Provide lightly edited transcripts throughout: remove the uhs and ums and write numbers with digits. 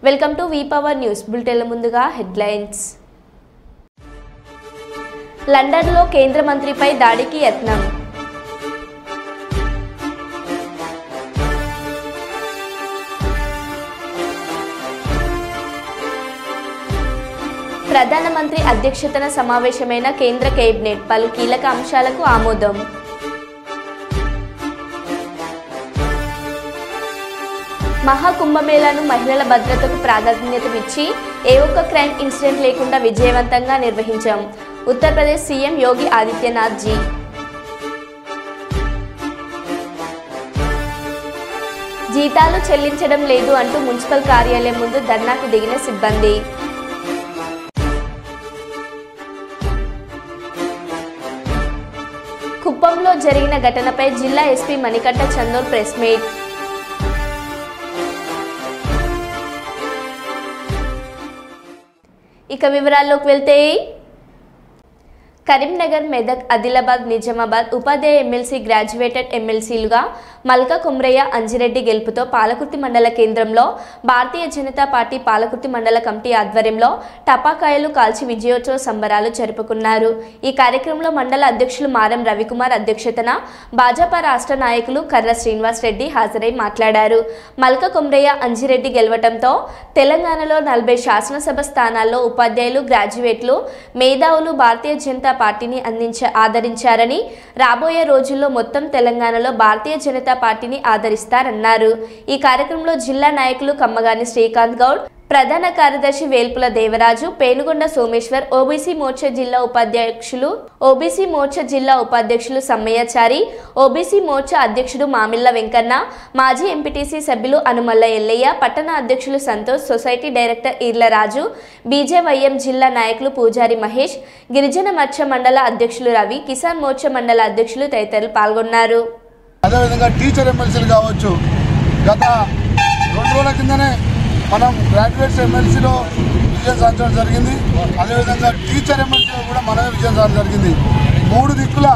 Welcome to వీపవర్ news బులెటిన్ల ముందుగా headlines. లండన్లో కేంద్ర మంత్రిపై దాడికి యత్నం. ప్రధానమంత్రి అధ్యక్షతన సమావేశమైన కేంద్ర కేబినెట్ పలు కీలక అంశాలకు ఆమోదం. మహాకుంభమేళాను మహిళల భద్రతకు ప్రాధాన్యతనిచ్చి ఏ ఒక్క క్రైమ్ ఇన్సిడెంట్ లేకుండా విజయవంతంగా నిర్వహించాం. Uttar Pradesh CM Yogi Adityanath G. జీతాలు చెల్లించడం లేదు అంటూ మున్సిపల్ కార్యాలయం ముందు ధర్నాకు దిగిన సిబ్బంది. కుప్పంలో జరిగిన ఘటనపై జిల్లా ఎస్పీ మణికంఠ చందోర్ ప్రెస్ మీట్. ఇక వివరాల్లోకి వెళ్తే, కరీంనగర్, మెదక్, ఆదిలాబాద్, నిజామాబాద్ ఉపాధ్యాయ ఎమ్మెల్సీ గ్రాడ్యుయేటెడ్ ఎమ్మెల్సీలుగా మల్కా కుమ్రయ్య, అంజిరెడ్డి గెలుపుతో పాలకుర్తి మండల కేంద్రంలో భారతీయ జనతా పార్టీ పాలకుర్తి మండల కమిటీ ఆధ్వర్యంలో టపాకాయలు కాల్చి విజయోత్సవ సంబరాలు జరుపుకున్నారు. ఈ కార్యక్రమంలో మండల అధ్యక్షులు మారం రవికుమార్ అధ్యక్షతన భాజపా రాష్ట్ర నాయకులు కర్ర శ్రీనివాస్ రెడ్డి హాజరై మాట్లాడారు. మల్కా కుమ్రయ్య, అంజిరెడ్డి గెలవడంతో తెలంగాణలో 40 శాసనసభ స్థానాల్లో ఉపాధ్యాయులు, గ్రాడ్యుయేట్లు, మేధావులు భారతీయ జనతా పార్టీని ఆదరించారని, రాబోయే రోజుల్లో మొత్తం తెలంగాణలో భారతీయ జనతా పార్టీని ఆదరిస్తారన్నారు. ఈ కార్యక్రమంలో జిల్లా నాయకులు కమ్మగాని శ్రీకాంత్ గౌడ్, ప్రధాన కార్యదర్శి వేల్పుల దేవరాజు, పేనుగొండ సోమేశ్వర్, ఓబీసీ మోర్చా జిల్లా ఉపాధ్యక్షులు సమ్మయ్యచారి, ఓబీసీ మోర్చా అధ్యక్షుడు మామిళ్ళ వెంకన్న, మాజీ ఎంపీటీసీ సభ్యులు అనుమల్ల ఎల్లయ్య, పట్టణ అధ్యక్షులు సంతోష్, సొసైటీ డైరెక్టర్ ఈర్లరాజు, బీజేవైఎం జిల్లా నాయకులు పూజారి మహేష్, గిరిజన మోర్చా మండల అధ్యక్షులు రవి, కిసాన్ మోర్చా మండల అధ్యక్షులు తదితరులు పాల్గొన్నారు. అదేవిధంగా టీచర్ ఎమ్మెల్సీలు కావచ్చు, గత 2 రోజుల కిందనే మనం గ్రాడ్యుయేట్స్ ఎమ్మెల్సీలో విజయం సాధించడం జరిగింది. అదేవిధంగా టీచర్ ఎమ్మెల్సీలో కూడా మనమే విజయం సాధించడం జరిగింది. 3 దిక్కుల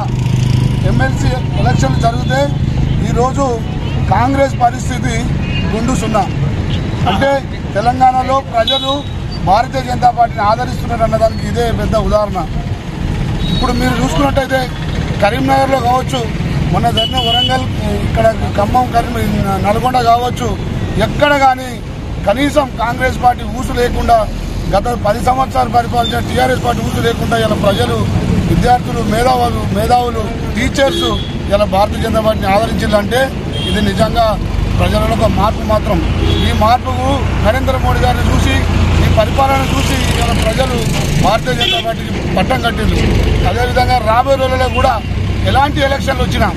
ఎమ్మెల్సీ ఎలక్షన్లు జరిగితే ఈరోజు కాంగ్రెస్ పరిస్థితి గుండు సున్నా. అంటే తెలంగాణలో ప్రజలు భారతీయ జనతా పార్టీని ఆదరిస్తున్నారు అన్నదానికి ఇదే పెద్ద ఉదాహరణ. ఇప్పుడు మీరు చూసుకున్నట్టయితే కరీంనగర్లో కావచ్చు, మొన్న జరిగిన వరంగల్, ఇక్కడ ఖమ్మం, నల్గొండ కావచ్చు, ఎక్కడ కానీ కనీసం కాంగ్రెస్ పార్టీ ఊసు లేకుండా గత 10 సంవత్సరాలు పరిపాలించిన టీఆర్ఎస్ పార్టీ ఊసు లేకుండా ఇలా ప్రజలు, విద్యార్థులు, మేధావులు, టీచర్స్ ఇలా భారతీయ జనతా పార్టీని ఆదరించాలంటే ఇది నిజంగా ప్రజలలో ఒక మార్పు మాత్రం. ఈ మార్పుకు నరేంద్ర మోడీ గారిని చూసి, ఈ పరిపాలన చూసి ఇలా ప్రజలు భారతీయ జనతా పార్టీకి పట్టం కట్టిండ్రు. అదేవిధంగా రాబోయే రోజుల్లో కూడా ఎలాంటి ఎలక్షన్లు వచ్చినా,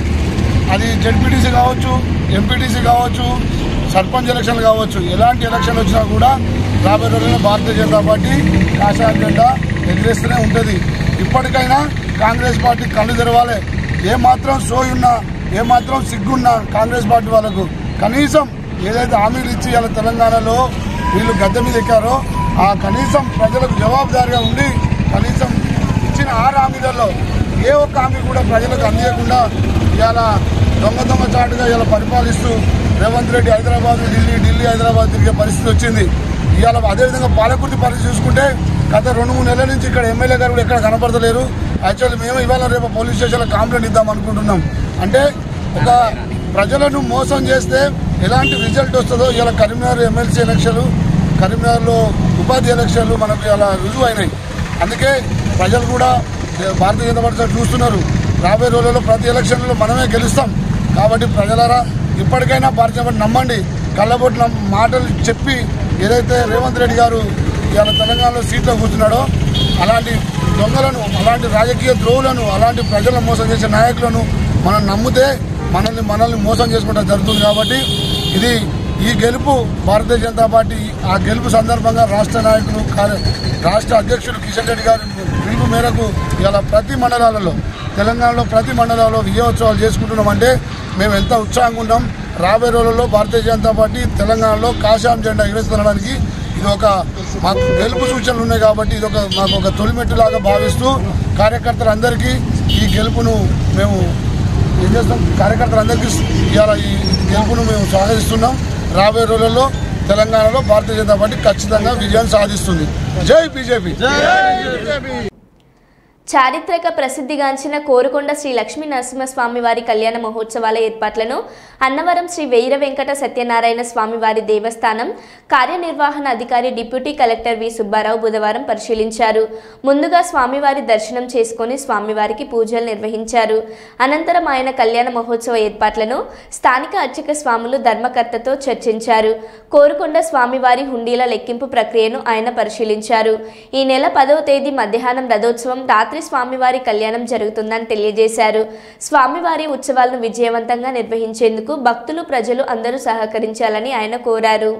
అది జెడ్పీటీసీ కావచ్చు, ఎంపీటీసీ కావచ్చు, సర్పంచ్ ఎలక్షన్లు కావచ్చు, ఎలాంటి ఎలక్షన్లు వచ్చినా కూడా రాబోయే రోజుల్లో భారతీయ జనతా పార్టీ కాషాయ జెండా ఎదిరిస్తూనే ఉంటుంది. ఇప్పటికైనా కాంగ్రెస్ పార్టీ కళ్ళు తెరవాలి. ఏమాత్రం సోయున్నా, ఏమాత్రం సిగ్గున్నా కాంగ్రెస్ పార్టీ వాళ్ళకు కనీసం ఏదైతే హామీలు ఇచ్చి ఇలా తెలంగాణలో వీళ్ళు గద్దె మీద ఎక్కారో ఆ కనీసం ప్రజలకు జవాబుదారిగా ఉండి కనీసం ఇచ్చిన 6 హామీలలో ఏ ఒక్క హామీ కూడా ప్రజలకు అందియకుండా ఇలా దొంగ చాటుగా ఇలా పరిపాలిస్తూ రేవంత్ రెడ్డి హైదరాబాద్, ఢిల్లీ హైదరాబాద్ తిరిగే పరిస్థితి వచ్చింది. ఇవాళ అదేవిధంగా పాలకుర్తి పరిస్థితి చూసుకుంటే గత 2-3 నెలల నుంచి ఇక్కడ ఎమ్మెల్యే గారు కూడా ఎక్కడ కనపడతలేరు. యాక్చువల్లీ మేము ఇవాళ రేపు పోలీస్ స్టేషన్లో కంప్లైంట్ ఇద్దాం అనుకుంటున్నాం. అంటే ఒక ప్రజలను మోసం చేస్తే ఎలాంటి రిజల్ట్ వస్తుందో ఇలా కరీంనగర్ ఎమ్మెల్సీ ఎలక్షన్లు, కరీంనగర్లో ఉపాధి ఎలక్షన్లు మనకు ఇలా రుజువు అయినాయి. అందుకే ప్రజలు కూడా భారతీయ జనతా పార్టీ చూస్తున్నారు. రాబోయే రోజుల్లో ప్రతి ఎలక్షన్లో మనమే గెలుస్తాం. కాబట్టి ప్రజలారా ఇప్పటికైనా భారతీయ జనతా పార్టీ నమ్మండి. కళ్ళబొట్టిన మాటలు చెప్పి ఏదైతే రేవంత్ రెడ్డి గారు ఇవాళ తెలంగాణలో సీట్లో కూర్చున్నాడో అలాంటి దొంగలను, అలాంటి రాజకీయ ద్రోహులను, అలాంటి ప్రజలను మోసం చేసే నాయకులను మనం నమ్మితే మనల్ని మోసం చేసుకుంటూ జరుగుతుంది. కాబట్టి ఈ గెలుపు భారతీయ జనతా పార్టీ, ఆ గెలుపు సందర్భంగా రాష్ట్ర నాయకులు, రాష్ట్ర అధ్యక్షుడు కిషన్ రెడ్డి గారి పిలుపు మేరకు ఇలా ప్రతి మండలాలలో, తెలంగాణలో ప్రతి మండలాల్లో విజయోత్సవాలు చేసుకుంటున్నామంటే మేము ఎంత ఉత్సాహంగా ఉన్నాం. రాబోయే రోజుల్లో భారతీయ జనతా పార్టీ తెలంగాణలో కాషాయం జెండా ఎగరేస్తుండడానికి ఇది ఒక మాకు గెలుపు సూచనలు ఉన్నాయి. కాబట్టి ఇది మాకు ఒక తొలిమెట్టులాగా భావిస్తూ కార్యకర్తలందరికీ ఈ గెలుపును మేము ఏం చేస్తాం, కార్యకర్తలందరికీ ఇవాళ ఈ గెలుపును మేము స్వాగతిస్తున్నాం. రాబోయే రోజుల్లో తెలంగాణలో భారతీయ జనతా పార్టీ ఖచ్చితంగా విజయం సాధిస్తుంది. జై బీజేపీ. చారిత్రక ప్రసిద్ధిగాంచిన కోరుకొండ శ్రీ లక్ష్మీ నరసింహస్వామి వారి కళ్యాణ మహోత్సవాల ఏర్పాట్లను అన్నవరం శ్రీ వీర వెంకట సత్యనారాయణ స్వామి వారి దేవస్థానం కార్యనిర్వహణ అధికారి డిప్యూటీ కలెక్టర్ వి సుబ్బారావు బుధవారం పరిశీలించారు. ముందుగా స్వామివారి దర్శనం చేసుకుని స్వామివారికి పూజలు నిర్వహించారు. అనంతరం ఆయన కళ్యాణ మహోత్సవ ఏర్పాట్లను స్థానిక అర్చక స్వాములు ధర్మకర్తతో చర్చించారు. కోరుకొండ స్వామివారి హుండీల లెక్కింపు ప్రక్రియను ఆయన పరిశీలించారు. ఈ నెల 10వ తేదీ మధ్యాహ్నం రథోత్సవం, రాత్రి స్వామివారి కళ్యాణం జరుగుతుందని తెలియజేశారు. స్వామివారి ఉత్సవాలను విజయవంతంగా నిర్వహించేందుకు భక్తులు, ప్రజలు అందరూ సహకరించాలని ఆయన కోరారు.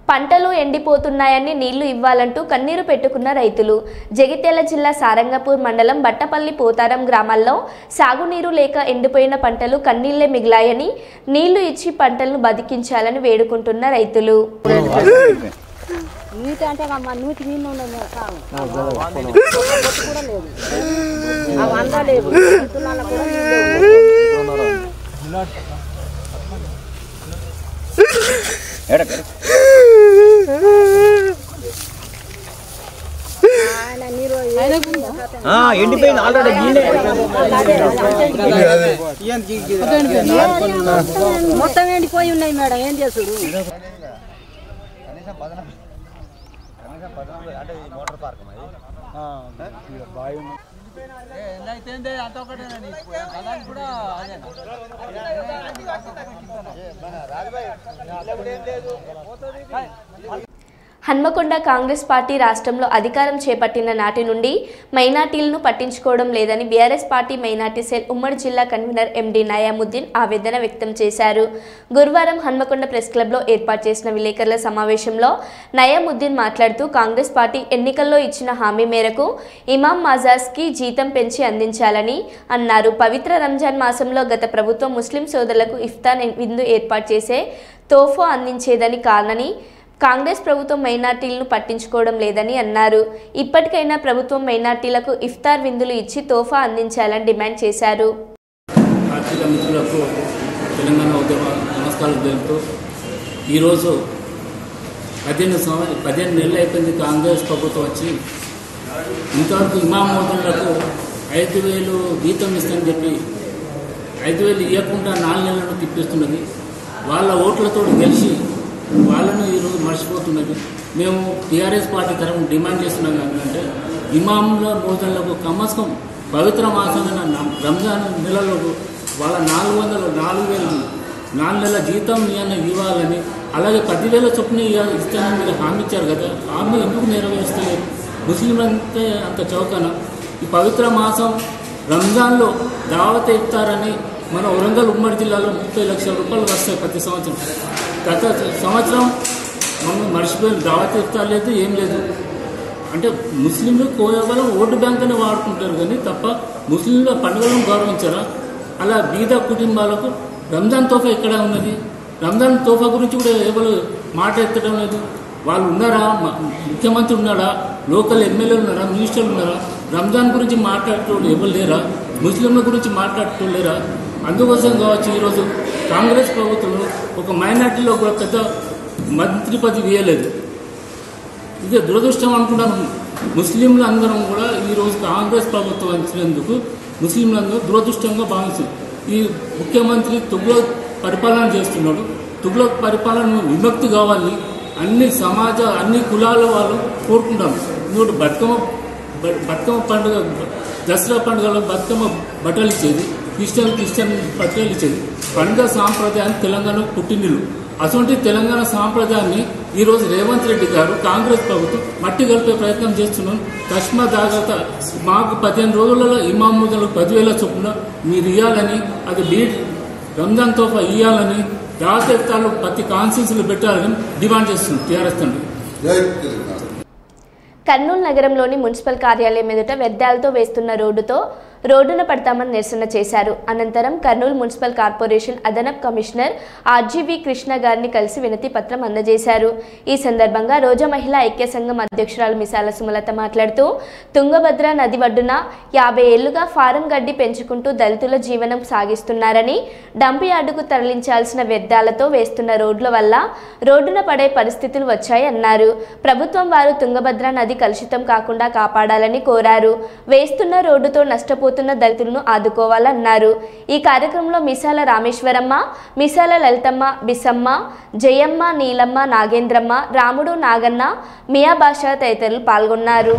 పంటలు ఎండిపోతున్నాయని నీళ్లు ఇవ్వాలంటూ కన్నీరు పెట్టుకున్న రైతులు. జగిత్యాల జిల్లా సారంగపూర్ మండలం బట్టపల్లి పోతారం గ్రామాల్లో సాగునీరు లేక ఎండిపోయిన పంటలు కన్నీళ్లే మిగిలాయని, నీళ్లు ఇచ్చి పంటలను బతికించాలని వేడుకుంటున్న రైతులు. ఎండిపోయింది ఆల్రెడీ. మొత్తం ఎండిపోయి ఉన్నాయి మేడం, ఏం చేస్తుడు? హన్మకొండ కాంగ్రెస్ పార్టీ రాష్ట్రంలో అధికారం చేపట్టిన నాటి నుండి మైనార్టీలను పట్టించుకోవడం లేదని బీఆర్ఎస్ పార్టీ మైనార్టీ సెల్ ఉమ్మడి జిల్లా కన్వీనర్ ఎండి నయాముద్దీన్ ఆవేదన వ్యక్తం చేశారు. గురువారం హన్మకొండ ప్రెస్ క్లబ్లో ఏర్పాటు చేసిన విలేకరుల సమావేశంలో నయాముద్దీన్ మాట్లాడుతూ కాంగ్రెస్ పార్టీ ఎన్నికల్లో ఇచ్చిన హామీ మేరకు ఇమాం మజాజ్కి జీతం పెంచి అందించాలని అన్నారు. పవిత్ర రంజాన్ మాసంలో గత ప్రభుత్వం ముస్లిం సోదరులకు ఇఫ్తార్ విందు ఏర్పాటు చేసే తోఫా అందించేదని కానని కాంగ్రెస్ ప్రభుత్వం మైనార్టీలను పట్టించుకోవడం లేదని అన్నారు. ఇప్పటికైనా ప్రభుత్వం మైనార్టీలకు ఇఫ్తార్ విందులు ఇచ్చి తోఫా అందించాలని డిమాండ్ చేశారు. తెలంగాణ ఉద్యమ నమస్కారాలు తెలుపుతూ ఈరోజు 15 నెలలు అయిపోయింది కాంగ్రెస్ ప్రభుత్వం వచ్చి. ఇంతవరకు ఇమాం మోదన్లకు 5,000 జీతం ఇస్తానని చెప్పి 5,000 ఇవ్వకుండా 4 నెలలను తిప్పిస్తున్నది. వాళ్ళ ఓట్లతో గెలిచి వాళ్ళను ఈరోజు మర్చిపోతున్నది. మేము టీఆర్ఎస్ పార్టీ తరఫున డిమాండ్ చేస్తున్నాం ఏంటంటే ఇమాంల మోదన్లకు కమస్కం పవిత్ర మాసమైన రంజాన్ నెలలో వాళ్ళ 4,000 నెలల జీతం ఇవ్వాలని, అలాగే 10,000 చొప్పున ఇస్తానని మీరు హామీ ఇచ్చారు కదా, హామీ ఎందుకు నెరవేర్చలేదు? ముస్లింలంటే అంత చౌకన ఈ పవిత్ర మాసం రంజాన్లో దావత్ ఇఫ్తారని మన వరంగల్ ఉమ్మడి జిల్లాలో 30 లక్షల రూపాయలు వస్తాయి ప్రతి సంవత్సరం. గత సంవత్సరం మమ్మల్ని మర్చిపోయిన దావత్ ఇఫ్తార్ లేదు, ఏం లేదు. అంటే ముస్లింలు కేవలం ఓటు బ్యాంక్ అని వాడుకుంటారు కానీ తప్ప ముస్లింల పండుగలను గౌరవించారా? అలా బీద కుటుంబాలకు రంజాన్ తోఫా ఎక్కడ ఉన్నది? రంజాన్ తోఫా గురించి కూడా ఎవరు మాట ఎత్తడం లేదు. వాళ్ళు ఉన్నారా? ముఖ్యమంత్రి ఉన్నాడా? లోకల్ ఎమ్మెల్యేలు ఉన్నారా? మినిస్టర్లు ఉన్నారా? రంజాన్ గురించి మాట్లాడేటోళ్ళు ఎవరు లేరా? ముస్లింల గురించి మాట్లాడేటోళ్ళు లేరా? అందుకోసం కావచ్చు ఈరోజు కాంగ్రెస్ ప్రభుత్వం ఒక మైనార్టీలో ఒక పెద్ద మంత్రి పదవి ఇవ్వలేదు. ఇదే దురదృష్టం అనుకున్నాను. ముస్లింలు అందరం కూడా ఈరోజు కాంగ్రెస్ ప్రభుత్వం వచ్చినందుకు ముస్లింలందరూ దురదృష్టంగా భావించారు. ఈ ముఖ్యమంత్రి తుగ్లక్ పరిపాలన చేస్తున్నాడు. తుగ్లక్ పరిపాలన విముక్తి కావాలి అన్ని కులాల వాళ్ళు కోరుకుంటాం. ఇంకోటి బతుకమ్మ పండుగ, దసరా పండుగలో బతుకమ్మ బట్టలు ఇచ్చేది. క్రిస్టియన్ పత్రికలు ఇచ్చేది. పండుగ సాంప్రదాయాన్ని తెలంగాణ పుట్టినిల్లు. అటువంటి తెలంగాణ సాంప్రదాయాన్ని ఈరోజు రేవంత్ రెడ్డి గారు కాంగ్రెస్ ప్రభుత్వం మట్టి కలిపే ప్రయత్నం చేస్తున్నాం. కశ్మా దాగత మాకు 15 రోజులలో ఇమాములకు 10,000 చొప్పున మీరు ఇవ్వాలని, అది బీడ్ రంజాన్ తోఫా ఇవ్వాలని, జాతీయతలు ప్రతి కాన్స్టిట్యూన్సీలు పెట్టాలని డిమాండ్ చేస్తున్నాం టీఆర్ఎస్ తండ్రి. కర్నూలు నగరంలోని మున్సిపల్ కార్యాలయం ఎదుట వ్యర్థాలతో వేస్తున్న రోడ్డున పడతామని నిరసన చేశారు. అనంతరం కర్నూలు మున్సిపల్ కార్పొరేషన్ అదనపు కమిషనర్ ఆర్జీవి కృష్ణ గారిని కలిసి వినతి పత్రం అందజేశారు. ఈ సందర్భంగా రోజా మహిళా ఐక్య సంఘం అధ్యక్షురాలు మిసాల సుమలత మాట్లాడుతూ, తుంగభద్ర నది ఒడ్డున 50 ఏళ్లుగా ఫారం గడ్డి పెంచుకుంటూ దళితుల జీవనం సాగిస్తున్నారని, డంప్ యార్డుకు తరలించాల్సిన వ్యర్థాలతో వేస్తున్న రోడ్ల వల్ల రోడ్డున పడే పరిస్థితులు వచ్చాయన్నారు. ప్రభుత్వం వారు తుంగభద్ర నది కలుషితం కాకుండా కాపాడాలని కోరారు. వేస్తున్న రోడ్డుతో నష్టపోతున్న దళితులను ఆదుకోవాలన్నారు. ఈ కార్యక్రమంలో మిసాల రామేశ్వరమ్మ, మిసాల లలితమ్మ, బిసమ్మ, జయమ్మ, నీలమ్మ, నాగేంద్రమ్మ, రాముడు, నాగన్న, మియా బాషా తదితరులు పాల్గొన్నారు.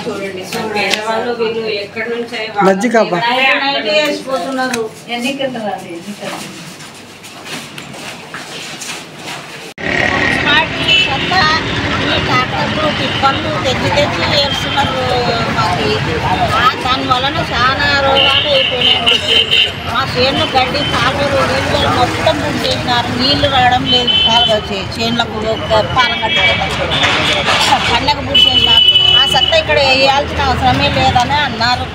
చూడండి పేదవాళ్ళు వీళ్ళు ఎక్కడి నుంచి వేసిపోతున్నారు. ట్రాక్టర్లు టిప్పర్లు తెచ్చి వేస్తున్నారు. మాకు దాని వలన చాలా రోగాలు అయిపోయినాయి. మా చేనులు గడ్డి కాలువలు నీళ్ళు మొత్తం బుక్ చేసినారు. నీళ్లు రావడం లేదు. చేనులకు పాల గడ్డి పండగ బుక్ చేసినారు. ఆ సత్తా ఇక్కడ వేయాల్సిన అవసరమే లేదని అన్నారు.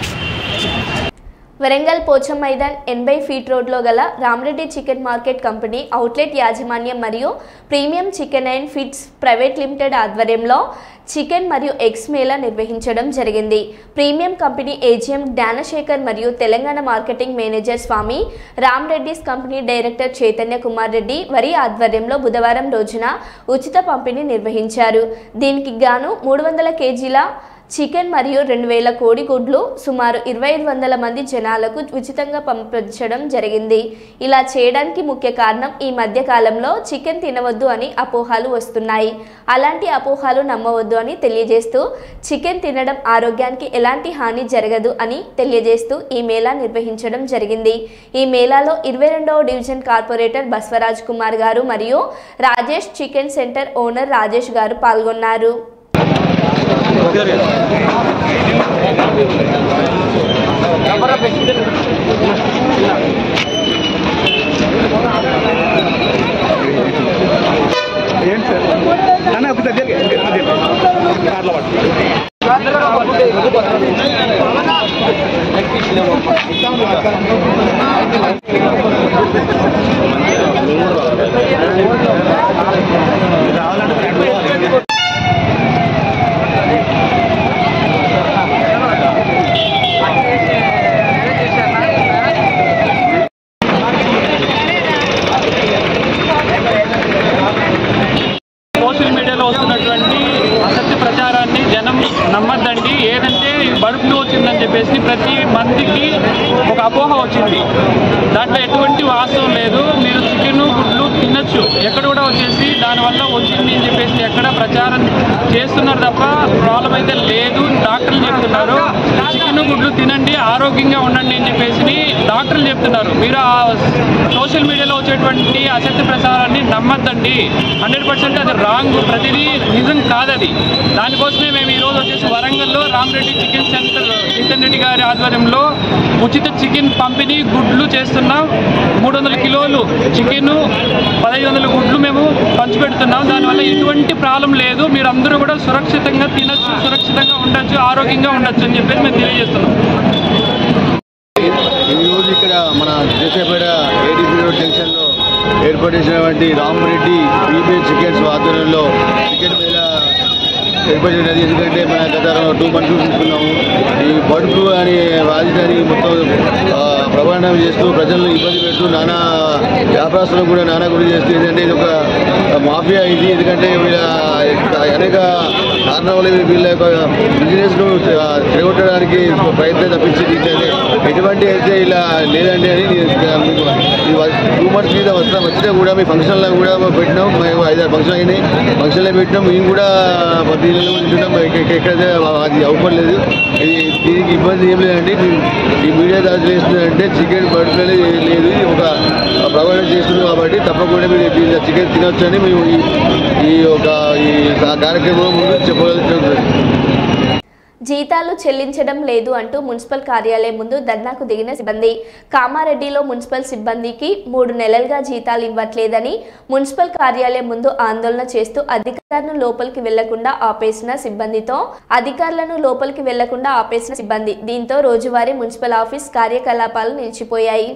వరంగల్ పోచం మైదాన్ 80 ఫీట్ రోడ్లో గల Rama Reddy chicken market company outlet యాజమాన్యం మరియు premium chicken and fits private limited ఆధ్వర్యంలో చికెన్ మరియు ఎగ్స్ మేళా నిర్వహించడం జరిగింది. ప్రీమియం కంపెనీ ఏజీఎం జ్ఞానశేఖర్ మరియు తెలంగాణ మార్కెటింగ్ మేనేజర్ స్వామి, రామ్ రెడ్డిస్ కంపెనీ డైరెక్టర్ చైతన్య కుమార్ రెడ్డి వారి ఆధ్వర్యంలో బుధవారం రోజున ఉచిత పంపిణీ నిర్వహించారు. దీనికి గాను 300 కేజీల చికెన్ మరియు 2000 కోడిగుడ్లు సుమారు 2500 మంది జనాలకు ఉచితంగా పంపించడం జరిగింది. ఇలా చేయడానికి ముఖ్య కారణం ఈ మధ్య కాలంలో చికెన్ తినవద్దు అని అపోహలు వస్తున్నాయి. అలాంటి అపోహలు నమ్మవద్దు అని తెలియజేస్తూ చికెన్ తినడం ఆరోగ్యానికి ఎలాంటి హాని జరగదు అని తెలియజేస్తూ ఈ మేళా నిర్వహించడం జరిగింది. ఈ మేళాలో 22వ డివిజన్ కార్పొరేటర్ బస్వరాజ్ కుమార్ గారు మరియు Rajesh chicken centre owner Rajesh గారు పాల్గొన్నారు. నమ్మద్దండి. ఏదంటే బర్డ్ ఫ్లూ వచ్చిందని చెప్పేసి ప్రతి మందికి ఒక అపోహ వచ్చింది. దాంట్లో ఎటువంటి వాస్తవం లేదు. మీరు చికెన్ గుడ్లు తినచ్చు, ఎక్కడ కూడా వచ్చేసి దానివల్ల వచ్చింది అని చెప్పేసి ఎక్కడ ప్రచారం చేస్తున్నారు తప్ప ప్రాబ్లం అయితే లేదు. డాక్టర్లు చెప్తున్నారు చికెన్ గుడ్లు తినండి, ఆరోగ్యంగా ఉండండి అని చెప్పేసి డాక్టర్లు చెప్తున్నారు. మీరు ఆ సోషల్ మీడియాలో వచ్చేటువంటి అసత్య ప్రచారాన్ని నమ్మద్దండి. 100% అది రాంగ్, ప్రతిదీ నిజం కాదది. దానికోసమే మేము ఈరోజు వచ్చేసి వరంగల్లో రామరెడ్డి చికెన్ సెంటర్ కిషన్ రెడ్డి గారి ఆధ్వర్యంలో ఉచిత చికెన్ పంపిణీ గుడ్లు చేస్తున్నాం. 300 కిలోలు చికెన్, 1500 గుడ్లు మేము పంచిపెడుతున్నాం. దానివల్ల ఎటువంటి ప్రాబ్లం లేదు. మీరు అందరూ కూడా సురక్షితంగా తినచ్చు, సురక్షితంగా ఉండొచ్చు, ఆరోగ్యంగా ఉండొచ్చు అని చెప్పేసి మేము తెలియజేస్తున్నాం. ఈరోజు ఇక్కడ మన దేశపేట ఏడీపీ రోడ్ జంక్షన్లో ఏర్పాటు చేసినటువంటి రామరెడ్డి ప్రీమియం చికెన్స్ ఆధ్వర్యంలో చికెన్ మేళ ఏర్పాటు చేయడం. ఎందుకంటే మన గత 2 months చూసుకున్నాము. ఈ బర్డ్ ఫ్లూ అనే వ్యాధిని మొత్తం ప్రమాణం చేస్తూ ప్రజలను ఇబ్బంది పెడుతూ నానా వ్యాపారస్తులకు కూడా నానా గురి చేస్తూ ఏంటంటే ఇది ఒక మాఫియా ఇది. ఎందుకంటే వీళ్ళ అనేక కారణాల వల్ల వీళ్ళ యొక్క బిజినెస్ను చెడగొట్టడానికి ప్రయత్నం తప్పించి ఏంటంటే ఎటువంటి అయితే ఇలా లేదండి అని 2 months మీద వచ్చినా కూడా మీ ఫంక్షన్లో కూడా పెట్టినాం. మేము 5-6 ఫంక్షన్ అయినాయి, ఫంక్షన్లో పెట్టినాం. మేము కూడా దీనిలో ఉంటున్నాం. ఎక్కడైతే అది అవపడలేదు. దీనికి ఇబ్బంది ఏం లేదండి. ఈ మీడియా దాని చేస్తుందంటే చికెన్ బర్డ్ ఫ్లూ లేదు, ఒక ప్రొవైడ్ చేస్తుంది కాబట్టి తప్పకుండా మీరు చికెన్ తినొచ్చని మేము ఈ కార్యక్రమం ముందు చెప్పగలుగుతున్నాం. జీతాలు చెల్లించడం లేదు అంటూ మున్సిపల్ కార్యాలయం ముందు ధర్నాకు దిగిన సిబ్బంది. కామారెడ్డిలో మున్సిపల్ సిబ్బందికి 3 నెలలుగా జీతాలు ఇవ్వట్లేదని మున్సిపల్ కార్యాలయం ముందు ఆందోళన చేస్తూ అధికారులను లోపలికి వెళ్లకుండా ఆపేసిన సిబ్బంది. దీంతో రోజువారీ మున్సిపల్ ఆఫీస్ కార్యకలాపాలు నిలిచిపోయాయి.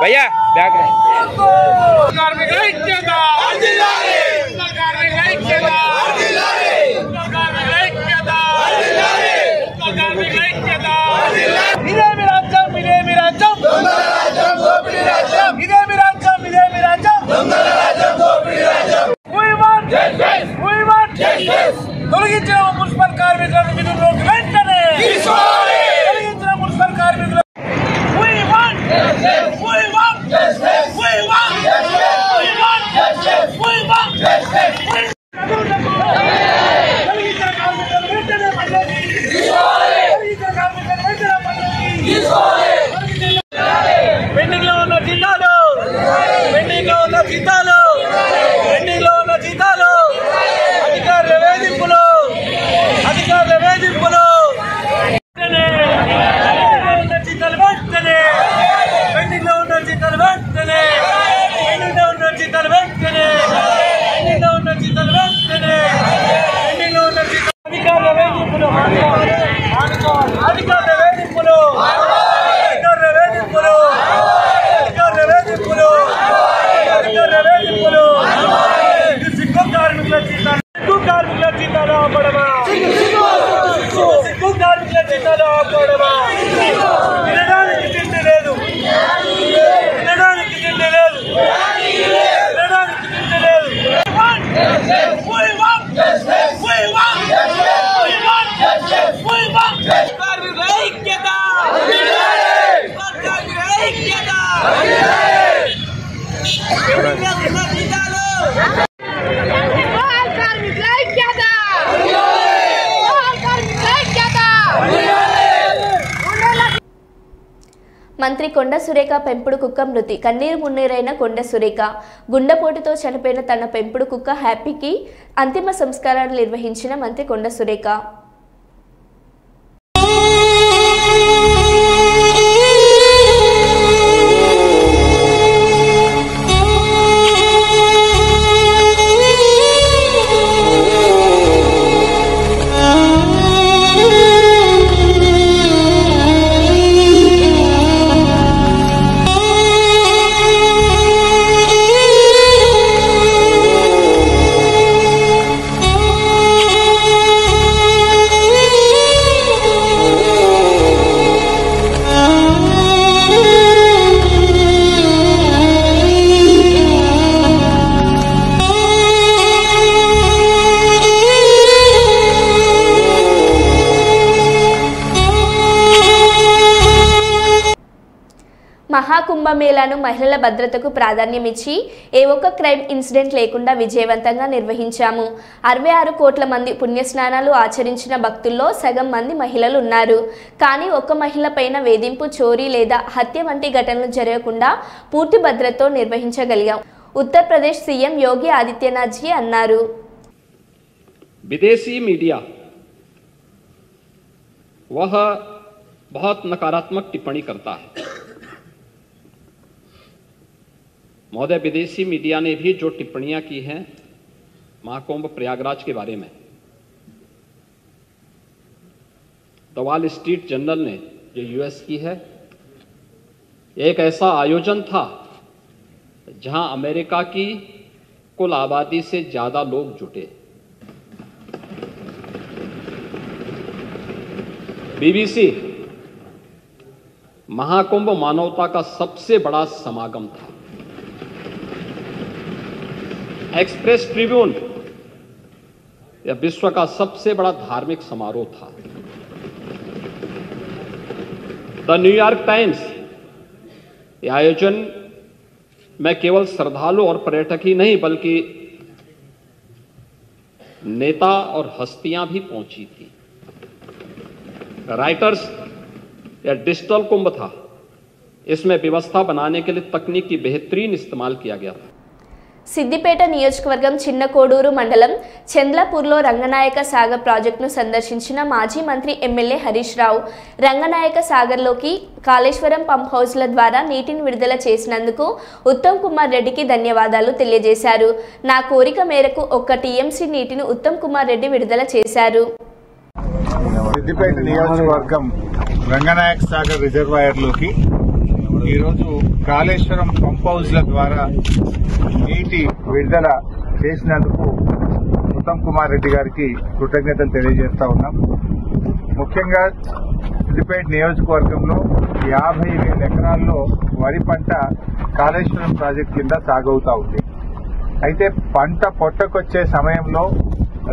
भैया बैग తొలగించిన మున్సిపల్ కార్మికులను విధుల్లోకి వెంటనే తొలగించిన మున్సిపల్ కార్మికులు పెండింగ్ లో ఉన్న జీతాలు అధికారుల వేధింపులు పెండింగ్ లో ఉన్న జీతాలు వెంటనే మంత్రి కొండ సురేఖ పెంపుడు కుక్క మృతి. కన్నీరు మున్నీరైన కొండ సురేఖ గుండెపోటుతో చనిపోయిన తన పెంపుడు కుక్క హ్యాపీకి అంతిమ సంస్కారాలు నిర్వహించిన మంత్రి కొండ సురేఖ. మహాకుంభమేళాను మహిళల భద్రతకు ప్రాధాన్యం ఇచ్చి ఏ ఒక్క క్రైమ్ ఇన్సిడెంట్ లేకుండా విజయవంతంగా నిర్వహించాము. 66 కోట్ల మంది పుణ్యస్నానాలు ఆచరించిన భక్తుల్లో సగం మంది మహిళలు ఉన్నారు. కానీ ఒక్క మహిళ పైన వేధింపు, చోరీ లేదా హత్య వంటి ఘటనలు జరగకుండా పూర్తి భద్రతతో నిర్వహించగలిగాం. ఉత్తరప్రదేశ్ సీఎం యోగి ఆదిత్యనాథ్ జీ అన్నారు. विदेशी मीडिया वह बहुत नकारात्मक टिप्पणी करता है। महोदय, विदेशी मीडिया ने भी जो टिप्पणियां की हैं महाकुंभ प्रयागराज के बारे में, द वॉल स्ट्रीट जर्नल ने जो यूएस की है, एक ऐसा आयोजन था जहां अमेरिका की कुल आबादी से ज्यादा लोग जुटे। बीबीसी महाकुंभ मानवता का सबसे बड़ा समागम था। एक्सप्रेस ट्रिब्यून यह विश्व का सबसे बड़ा धार्मिक समारोह था। द न्यूयॉर्क टाइम्स यह आयोजन में केवल श्रद्धालु और पर्यटक ही नहीं बल्कि नेता और हस्तियां भी पहुंची थी। राइटर्स या डिजिटल कुंभ था। इसमें व्यवस्था बनाने के लिए तकनीक की बेहतरीन इस्तेमाल किया गया था। సిద్దిపేట నియోజకవర్గం చిన్న కోడూరు మండలం చంద్లాపూర్లో రంగనాయక సాగర్ ప్రాజెక్టును సందర్శించిన మాజీ మంత్రి ఎమ్మెల్యే హరీష్ రావు రంగనాయక సాగర్లోకి కాళేశ్వరం పంప్ హౌస్ల ద్వారా నీటిని విడుదల చేసినందుకు ఉత్తమ్ కుమార్ రెడ్డికి ధన్యవాదాలు తెలియజేశారు. నా కోరిక మేరకు 1 టీఎంసీ నీటిని ఉత్తమ్ కుమార్ రెడ్డి విడుదల చేశారు. సిద్దిపేట నియోజకవర్గం రంగనాయక సాగర్ రిజర్వాయర్లోకి ఈరోజు కాళేశ్వరం పంప్ హౌస్ల ద్వారా నీటి విడుదల చేసినందుకు ఉత్తమ్ కుమార్ రెడ్డి గారికి కృతజ్ఞతలు తెలియజేస్తా ఉన్నాం. ముఖ్యంగా సిద్దిపేట నియోజకవర్గంలో 50,000 ఎకరాల్లో వరి పంట కాళేశ్వరం ప్రాజెక్టు కింద సాగవుతా ఉంది. అయితే పంట పొట్టకొచ్చే సమయంలో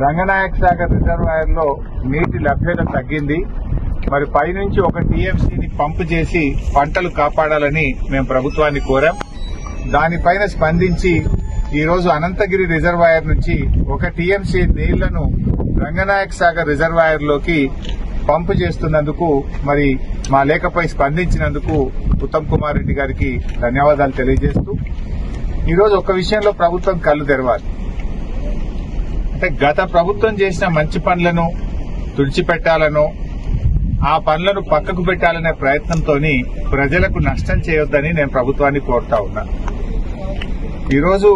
రంగనాయక సాగర్ రిజర్వాయర్ లో నీటి లభ్యత తగ్గింది. మరి పైనుంచి 1 టీఎంసీని పంపు చేసి పంటలు కాపాడాలని మేము ప్రభుత్వాన్ని కోరాం. దానిపైన స్పందించి ఈరోజు అనంతగిరి రిజర్వాయర్ నుంచి 1 టీఎంసీ నీళ్లను రంగనాయక సాగర్ రిజర్వాయర్ లోకి పంపు చేస్తున్నందుకు మరి మా లేఖపై స్పందించినందుకు ఉత్తమ్ కుమార్ రెడ్డి గారికి ధన్యవాదాలు తెలియజేస్తూ ఈరోజు ఒక విషయంలో ప్రభుత్వం కళ్లు తెరవాలి. అంటే గత ప్రభుత్వం చేసిన మంచి పనులను తుడిచిపెట్టాలనో ఆ పనులను పక్కకు పెట్టాలనే ప్రయత్నంతో ప్రజలకు నష్టం చేయొద్దని నేను ప్రభుత్వాన్ని కోరుతా ఉన్నా. ఈరోజు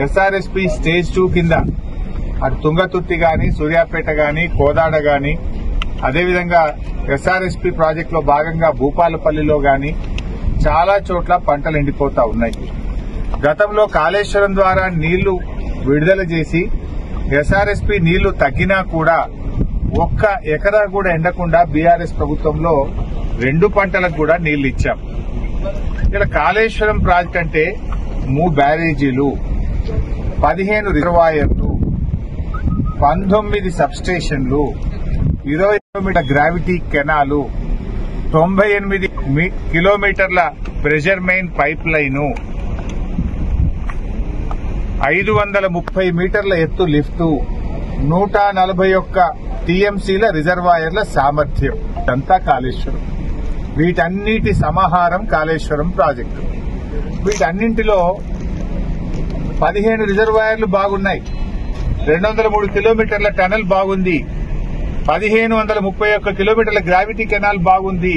ఎస్ఆర్ఎస్పీ స్టేజ్ 2 కింద అటు తుంగతుర్తి గాని, సూర్యాపేట గాని, కోదాడ గాని, అదేవిధంగా ఎస్ఆర్ఎస్పీ ప్రాజెక్టులో భాగంగా భూపాలపల్లిలో గాని చాలా చోట్ల పంటలు ఎండిపోతా ఉన్నాయి. గతంలో కాళేశ్వరం ద్వారా నీళ్లు విడుదల చేసి ఎస్ఆర్ఎస్పీ నీళ్లు తగ్గినా కూడా 1 ఎకరా కూడా ఎండకుండా బీఆర్ఎస్ ప్రభుత్వంలో 2 పంటలకు కూడా నీళ్లు ఇచ్చాం. ఇలా కాళేశ్వరం ప్రాజెక్ట్ అంటే 3 బ్యారేజీలు, 15 రిజర్వాయర్లు, 19 సబ్స్టేషన్లు, 20 కిలోమీటర్ గ్రావిటీ కెనాలు, 98 కిలోమీటర్ల ప్రెషర్ మెయిన్ పైప్ లైను, 530 మీటర్ల ఎత్తు లిఫ్టు, 141 టీఎంసీల రిజర్వాయర్ల సామర్థ్యం, ఇదంతా కాళేశ్వరం. వీటన్నిటి సమాహారం కాళేశ్వరం ప్రాజెక్టు. వీటన్నింటిలో 15 రిజర్వాయర్లు బాగున్నాయి, 203 కిలోమీటర్ల టనల్ బాగుంది, 1531 కిలోమీటర్ల గ్రావిటీ కెనాల్ బాగుంది,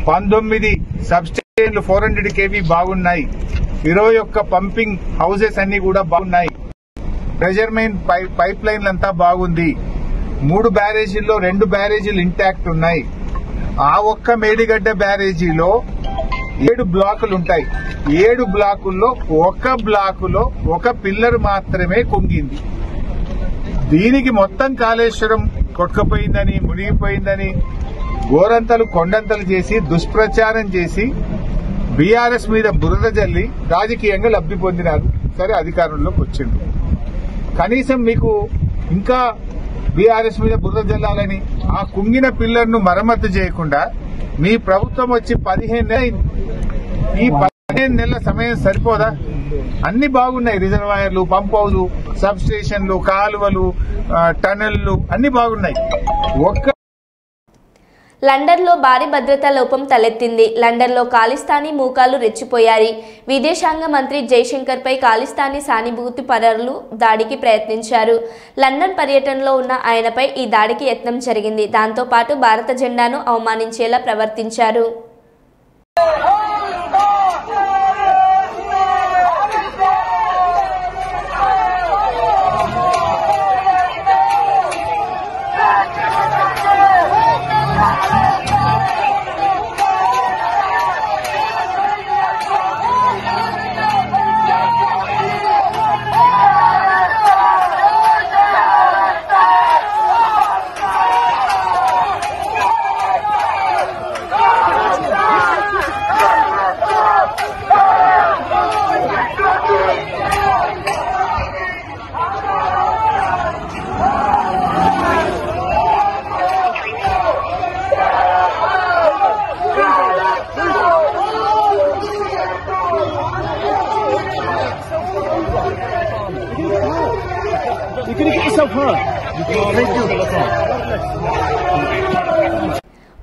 19 సబ్స్టేషన్లు 400 kV బాగున్నాయి, 21 పంపింగ్ హౌసెస్ అన్ని కూడా బాగున్నాయి, ప్రెషర్ మెయిన్ పైప్ లైన్లంతా బాగుంది, 3 బ్యారేజీల్లో 2 బ్యారేజీలు ఇంటాక్ట్ ఉన్నాయి. ఆ ఒక్క మేడిగడ్డ బ్యారేజీలో 7 బ్లాకులు ఉంటాయి. 7 బ్లాకుల్లో 1 బ్లాకులో 1 పిల్లర్ మాత్రమే కుంగింది. దీనికి మొత్తం కాళేశ్వరం కొట్టుకుపోయిందని, మునిగిపోయిందని గోరంతలు కొండంతలు చేసి దుష్ప్రచారం చేసి బీఆర్ఎస్ మీద బురద జల్లి రాజకీయంగా లబ్ధి పొందినారు. సరే, అధికారంలోకి వచ్చింది. కనీసం మీకు ఇంకా బీఆర్ఎస్ మీద బురద జల్లాలని ఆ కుంగిన పిల్లర్ను మరమ్మతు చేయకుండా మీ ప్రభుత్వం వచ్చి 15 నెలలు ఈ 15 నెలల సమయం సరిపోదా? అన్ని బాగున్నాయి, రిజర్వాయర్లు, పంప్ హౌస్, సబ్ స్టేషన్లు, కాలువలు, టనెళ్లు అన్ని బాగున్నాయి. లండన్లో భారీ భద్రతా లోపం తలెత్తింది. లండన్లో ఖాళిస్తానీ మూకాలు రెచ్చిపోయాయి. విదేశాంగ మంత్రి జైశంకర్పై ఖాళిస్తానీ సానుభూతి పరులు దాడికి ప్రయత్నించారు. లండన్ పర్యటనలో ఉన్న ఆయనపై ఈ దాడికి యత్నం జరిగింది. దాంతోపాటు భారత జెండాను అవమానించేలా ప్రవర్తించారు.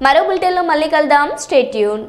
మరో బులెటిన్లో మళ్ళీ కలుద్దాం. Stay tune.